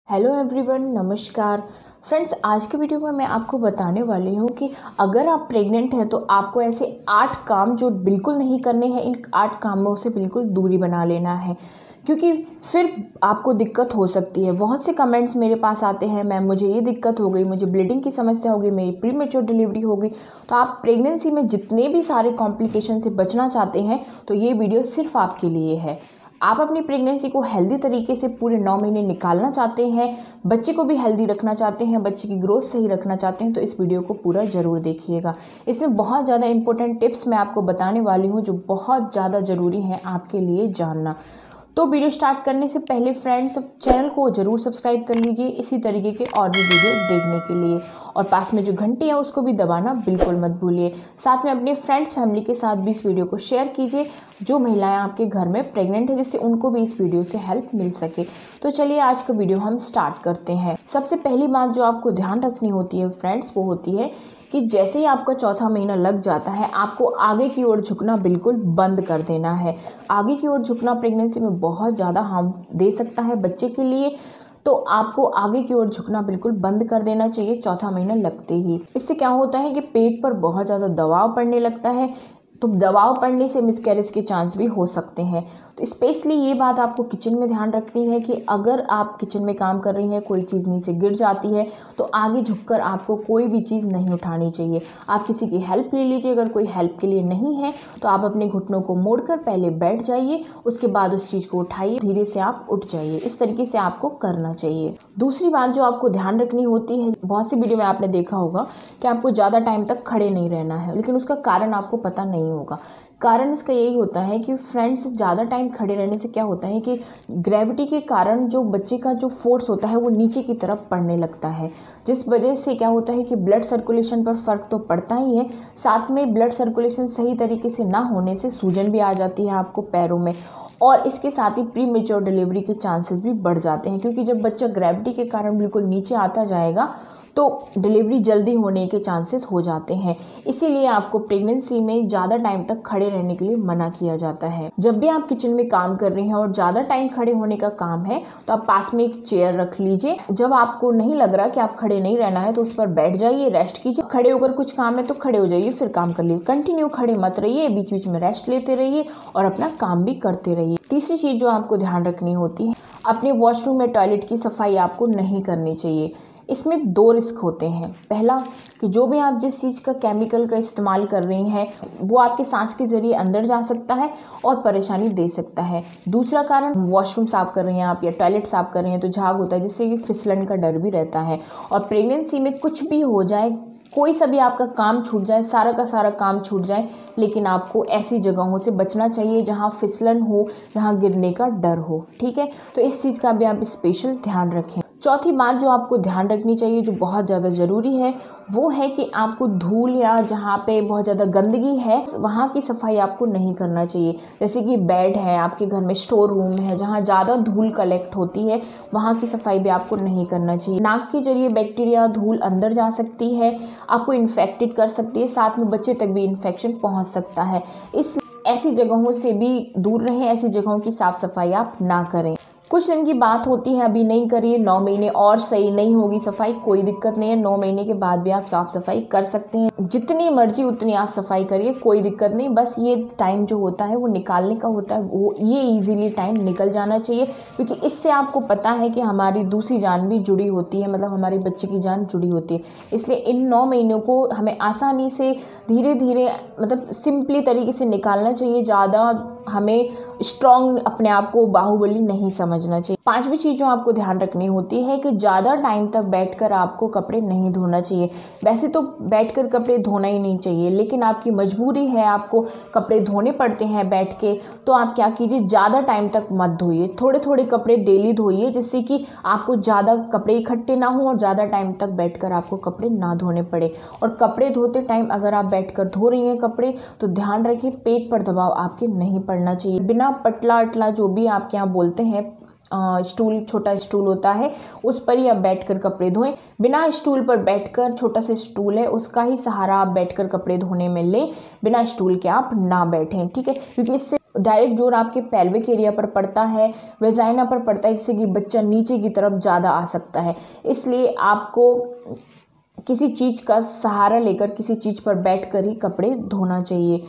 Hello everyone, नमस्कार friends. आज के वीडियो में मैं आपको बताने वाली हूँ कि अगर आप प्रेग्नेंट हैं तो आपको ऐसे 8 काम जो बिल्कुल नहीं करने हैं, इन 8 कामों से बिल्कुल दूरी बना लेना है, क्योंकि फिर आपको दिक्कत हो सकती है। बहुत से कमेंट्स मेरे पास आते हैं, मैम मुझे ये दिक्कत हो गई, मुझे ब्लीडिंग की समस्या हो गई, मेरी प्रीमेच्योर डिलीवरी हो गई। तो आप प्रेगनेंसी में जितने भी सारे कॉम्प्लिकेशन से बचना चाहते हैं तो ये वीडियो सिर्फ आपके लिए है। आप अपनी प्रेगनेंसी को हेल्दी तरीके से पूरे 9 महीने निकालना चाहते हैं, बच्चे को भी हेल्दी रखना चाहते हैं, बच्चे की ग्रोथ सही रखना चाहते हैं, तो इस वीडियो को पूरा ज़रूर देखिएगा। इसमें बहुत ज़्यादा इंपॉर्टेंट टिप्स मैं आपको बताने वाली हूँ जो बहुत ज़्यादा ज़रूरी है आपके लिए जानना। तो वीडियो स्टार्ट करने से पहले फ्रेंड्स, चैनल को ज़रूर सब्सक्राइब कर लीजिए इसी तरीके के और भी वीडियो देखने के लिए, और पास में जो घंटी है उसको भी दबाना बिल्कुल मत भूलिए। साथ में अपने फ्रेंड्स फैमिली के साथ भी इस वीडियो को शेयर कीजिए जो महिलाएं आपके घर में प्रेग्नेंट है, जिससे उनको भी इस वीडियो से हेल्प मिल सके। तो चलिए आज का वीडियो हम स्टार्ट करते हैं। सबसे पहली बात जो आपको ध्यान रखनी होती है फ्रेंड्स, वो होती है कि जैसे ही आपका चौथा महीना लग जाता है आपको आगे की ओर झुकना बिल्कुल बंद कर देना है। आगे की ओर झुकना प्रेगनेंसी में बहुत ज़्यादा हार्म दे सकता है बच्चे के लिए, तो आपको आगे की ओर झुकना बिल्कुल बंद कर देना चाहिए चौथा महीना लगते ही। इससे क्या होता है कि पेट पर बहुत ज़्यादा दबाव पड़ने लगता है, तो दबाव पड़ने से मिसकैरेज के चांस भी हो सकते हैं। तो स्पेशली ये बात आपको किचन में ध्यान रखनी है कि अगर आप किचन में काम कर रही हैं, कोई चीज़ नीचे गिर जाती है तो आगे झुककर आपको कोई भी चीज़ नहीं उठानी चाहिए। आप किसी की हेल्प ले लीजिए, अगर कोई हेल्प के लिए नहीं है तो आप अपने घुटनों को मोड़कर पहले बैठ जाइए, उसके बाद उस चीज़ को उठाइए, धीरे से आप उठ जाइए। इस तरीके से आपको करना चाहिए। दूसरी बात जो आपको ध्यान रखनी होती है, बहुत सी वीडियो में आपने देखा होगा कि आपको ज़्यादा टाइम तक खड़े नहीं रहना है, लेकिन उसका कारण आपको पता नहीं होगा। कारण इसका यही होता है कि फ्रेंड्स, ज़्यादा टाइम खड़े रहने से क्या होता है कि ग्रेविटी के कारण जो बच्चे का जो फोर्स होता है वो नीचे की तरफ पड़ने लगता है, जिस वजह से क्या होता है कि ब्लड सर्कुलेशन पर फ़र्क तो पड़ता ही है, साथ में ब्लड सर्कुलेशन सही तरीके से ना होने से सूजन भी आ जाती है आपको पैरों में, और इसके साथ ही प्री मेच्योर डिलीवरी के चांसेस भी बढ़ जाते हैं, क्योंकि जब बच्चा ग्रेविटी के कारण बिल्कुल नीचे आता जाएगा तो डिलीवरी जल्दी होने के चांसेस हो जाते हैं। इसीलिए आपको प्रेगनेंसी में ज़्यादा टाइम तक खड़े रहने के लिए मना किया जाता है। जब भी आप किचन में काम कर रही हैं और ज़्यादा टाइम खड़े होने का काम है तो आप पास में एक चेयर रख लीजिए। जब आपको नहीं लग रहा कि आप खड़े नहीं रहना है तो उस पर बैठ जाइए, रेस्ट कीजिए। खड़े होकर कुछ काम है तो खड़े हो जाइए, फिर काम कर लीजिए। कंटिन्यू खड़े मत रहिए, बीच बीच में रेस्ट लेते रहिए और अपना काम भी करते रहिए। तीसरी चीज़ जो आपको ध्यान रखनी होती है, अपने वॉशरूम में टॉयलेट की सफाई आपको नहीं करनी चाहिए। इसमें 2 रिस्क होते हैं। पहला कि जो भी आप जिस चीज़ का केमिकल का इस्तेमाल कर रही हैं वो आपके सांस के जरिए अंदर जा सकता है और परेशानी दे सकता है। दूसरा कारण, वॉशरूम साफ़ कर रही हैं आप या टॉयलेट साफ़ कर रही हैं तो झाग होता है, जिससे कि फिसलन का डर भी रहता है। और प्रेगनेंसी में कुछ भी हो जाए, कोई सा भी आपका काम छूट जाए, सारा का सारा काम छूट जाए, लेकिन आपको ऐसी जगहों से बचना चाहिए जहाँ फिसलन हो, जहाँ गिरने का डर हो। ठीक है, तो इस चीज़ का भी आप स्पेशल ध्यान रखें। चौथी बात जो आपको ध्यान रखनी चाहिए, जो बहुत ज़्यादा ज़रूरी है, वो है कि आपको धूल या जहाँ पे बहुत ज़्यादा गंदगी है वहाँ की सफाई आपको नहीं करना चाहिए। जैसे कि बेड है, आपके घर में स्टोर रूम है, जहाँ ज़्यादा धूल कलेक्ट होती है वहाँ की सफाई भी आपको नहीं करना चाहिए। नाक के जरिए बैक्टीरिया, धूल अंदर जा सकती है, आपको इन्फेक्टेड कर सकती है, साथ में बच्चे तक भी इन्फेक्शन पहुँच सकता है। ऐसी जगहों से भी दूर रहें, ऐसी जगहों की साफ़ सफाई आप ना करें। कुछ दिन की बात होती है, अभी नहीं करिए, 9 महीने और सही नहीं होगी सफाई, कोई दिक्कत नहीं है। 9 महीने के बाद भी आप साफ़ सफाई कर सकते हैं, जितनी मर्जी उतनी आप सफाई करिए, कोई दिक्कत नहीं। बस ये टाइम जो होता है वो निकालने का होता है, वो ये इजीली टाइम निकल जाना चाहिए, क्योंकि इससे आपको पता है कि हमारी दूसरी जान भी जुड़ी होती है, मतलब हमारे बच्चे की जान जुड़ी होती है। इसलिए इन 9 महीनों को हमें आसानी से धीरे धीरे, मतलब सिंपली तरीके से निकालना चाहिए। ज़्यादा हमें स्ट्रॉन्ग अपने आप को बाहुबली नहीं समझना चाहिए। 5वीं चीज़ जो आपको ध्यान रखनी होती है कि ज़्यादा टाइम तक बैठकर आपको कपड़े नहीं धोना चाहिए। वैसे तो बैठकर कपड़े धोना ही नहीं चाहिए, लेकिन आपकी मजबूरी है, आपको कपड़े धोने पड़ते हैं बैठ के, तो आप क्या कीजिए, ज़्यादा टाइम तक मत धोइए, थोड़े थोड़े कपड़े डेली धोइए, जिससे कि आपको ज़्यादा कपड़े इकट्ठे ना हो और ज़्यादा टाइम तक बैठकर आपको कपड़े ना धोने पड़े। और कपड़े धोते टाइम अगर आप बैठकर धो रही हैं कपड़े, तो ध्यान रखिए पेट पर दबाव आपके नहीं पड़ना चाहिए। बिना पटला अटला जो भी आपके यहाँ बोलते हैं, स्टूल, छोटा स्टूल होता है, उस पर ही आप बैठकर कपड़े धोएं। बिना स्टूल पर बैठकर, छोटा सा स्टूल है उसका ही सहारा आप बैठकर कपड़े धोने में लें, बिना स्टूल के आप ना बैठें। ठीक है, क्योंकि इससे डायरेक्ट जोर आपके पेल्विक एरिया पर पड़ता है, वेजाइना पर पड़ता है, जिससे कि बच्चा नीचे की तरफ ज़्यादा आ सकता है। इसलिए आपको किसी चीज़ का सहारा लेकर, किसी चीज़ पर बैठकर ही कपड़े धोना चाहिए।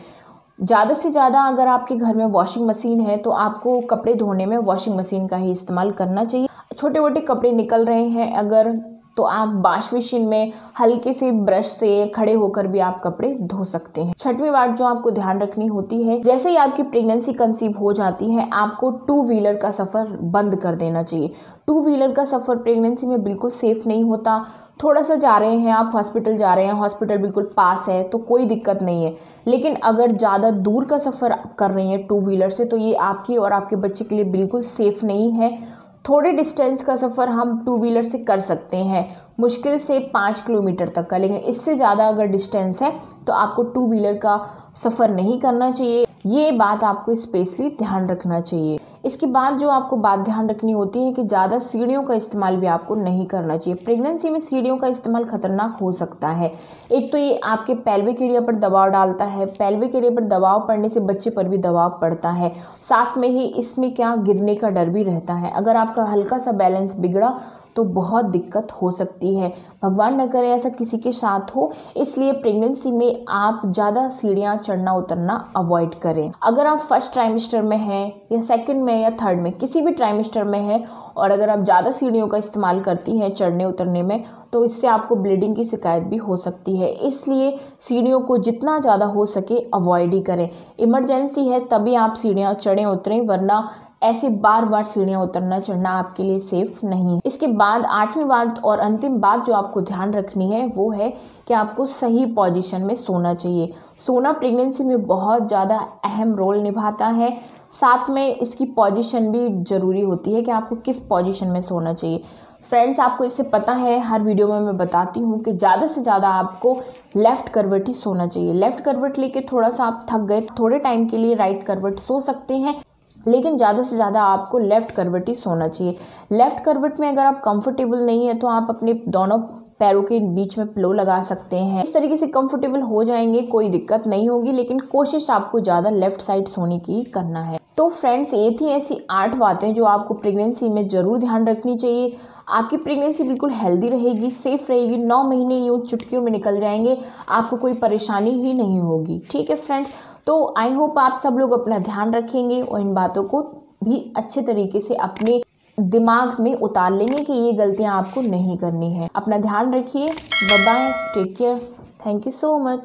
ज़्यादा से ज़्यादा अगर आपके घर में वॉशिंग मशीन है तो आपको कपड़े धोने में वॉशिंग मशीन का ही इस्तेमाल करना चाहिए। छोटे मोटे कपड़े निकल रहे हैं अगर, तो आप वॉश मशीन में हल्के से ब्रश से खड़े होकर भी आप कपड़े धो सकते हैं। छठवीं बात जो आपको ध्यान रखनी होती है, जैसे ही आपकी प्रेगनेंसी कंसीव हो जाती है आपको 2 व्हीलर का सफ़र बंद कर देना चाहिए। 2 व्हीलर का सफ़र प्रेगनेंसी में बिल्कुल सेफ़ नहीं होता। थोड़ा सा जा रहे हैं आप, हॉस्पिटल जा रहे हैं, हॉस्पिटल बिल्कुल पास है तो कोई दिक्कत नहीं है, लेकिन अगर ज़्यादा दूर का सफ़र कर रही हैं 2 व्हीलर से तो ये आपकी और आपके बच्चे के लिए बिल्कुल सेफ़ नहीं है। थोड़े डिस्टेंस का सफ़र हम 2 व्हीलर से कर सकते हैं, मुश्किल से 5 किलोमीटर तक का, लेकिन इससे ज़्यादा अगर डिस्टेंस है तो आपको 2 व्हीलर का सफ़र नहीं करना चाहिए। ये बात आपको स्पेशली ध्यान रखना चाहिए। इसके बाद जो आपको बात ध्यान रखनी होती है कि ज़्यादा सीढ़ियों का इस्तेमाल भी आपको नहीं करना चाहिए। प्रेगनेंसी में सीढ़ियों का इस्तेमाल खतरनाक हो सकता है। एक तो ये आपके पेल्विक एरिया पर दबाव डालता है, पेल्विक एरिया पर दबाव पड़ने से बच्चे पर भी दबाव पड़ता है, साथ में ही इसमें क्या गिरने का डर भी रहता है। अगर आपका हल्का सा बैलेंस बिगड़ा तो बहुत दिक्कत हो सकती है। भगवान न करे ऐसा किसी के साथ हो, इसलिए प्रेगनेंसी में आप ज़्यादा सीढ़ियाँ चढ़ना उतरना अवॉइड करें। अगर आप फर्स्ट ट्राइमेस्टर में हैं या सेकंड में या थर्ड में, किसी भी ट्राइमेस्टर में हैं और अगर आप ज़्यादा सीढ़ियों का इस्तेमाल करती हैं चढ़ने उतरने में, तो इससे आपको ब्लीडिंग की शिकायत भी हो सकती है। इसलिए सीढ़ियों को जितना ज़्यादा हो सके अवॉइड ही करें। इमरजेंसी है तभी आप सीढ़ियाँ चढ़ें उतरें, वरना ऐसे बार बार सीढ़ियाँ उतरना चढ़ना आपके लिए सेफ नहीं। इसके बाद 8वीं बात और अंतिम बात जो आपको ध्यान रखनी है वो है कि आपको सही पोजीशन में सोना चाहिए। सोना प्रेगनेंसी में बहुत ज़्यादा अहम रोल निभाता है, साथ में इसकी पोजीशन भी ज़रूरी होती है कि आपको किस पोजीशन में सोना चाहिए। फ्रेंड्स, आपको इससे पता है, हर वीडियो में मैं बताती हूँ कि ज़्यादा से ज़्यादा आपको लेफ़्ट करवट ही सोना चाहिए। लेफ़्ट करवट लेके थोड़ा सा आप थक गए, थोड़े टाइम के लिए राइट करवट सो सकते हैं, लेकिन ज़्यादा से ज़्यादा आपको लेफ़्ट करवट ही सोना चाहिए। लेफ़्ट करवट में अगर आप कंफर्टेबल नहीं है तो आप अपने दोनों पैरों के बीच में पिलो लगा सकते हैं। इस तरीके से कंफर्टेबल हो जाएंगे, कोई दिक्कत नहीं होगी, लेकिन कोशिश आपको ज़्यादा लेफ़्ट साइड सोने की करना है। तो फ्रेंड्स, ये थी ऐसी 8 बातें जो आपको प्रेगनेंसी में ज़रूर ध्यान रखनी चाहिए। आपकी प्रेगनेंसी बिल्कुल हेल्दी रहेगी, सेफ रहेगी, 9 महीने यूँ चुटकियों में निकल जाएंगे, आपको कोई परेशानी ही नहीं होगी। ठीक है फ्रेंड्स, तो आई होप आप सब लोग अपना ध्यान रखेंगे और इन बातों को भी अच्छे तरीके से अपने दिमाग में उतार लेंगे कि ये गलतियां आपको नहीं करनी है। अपना ध्यान रखिए। Bye bye, take care, thank you so much.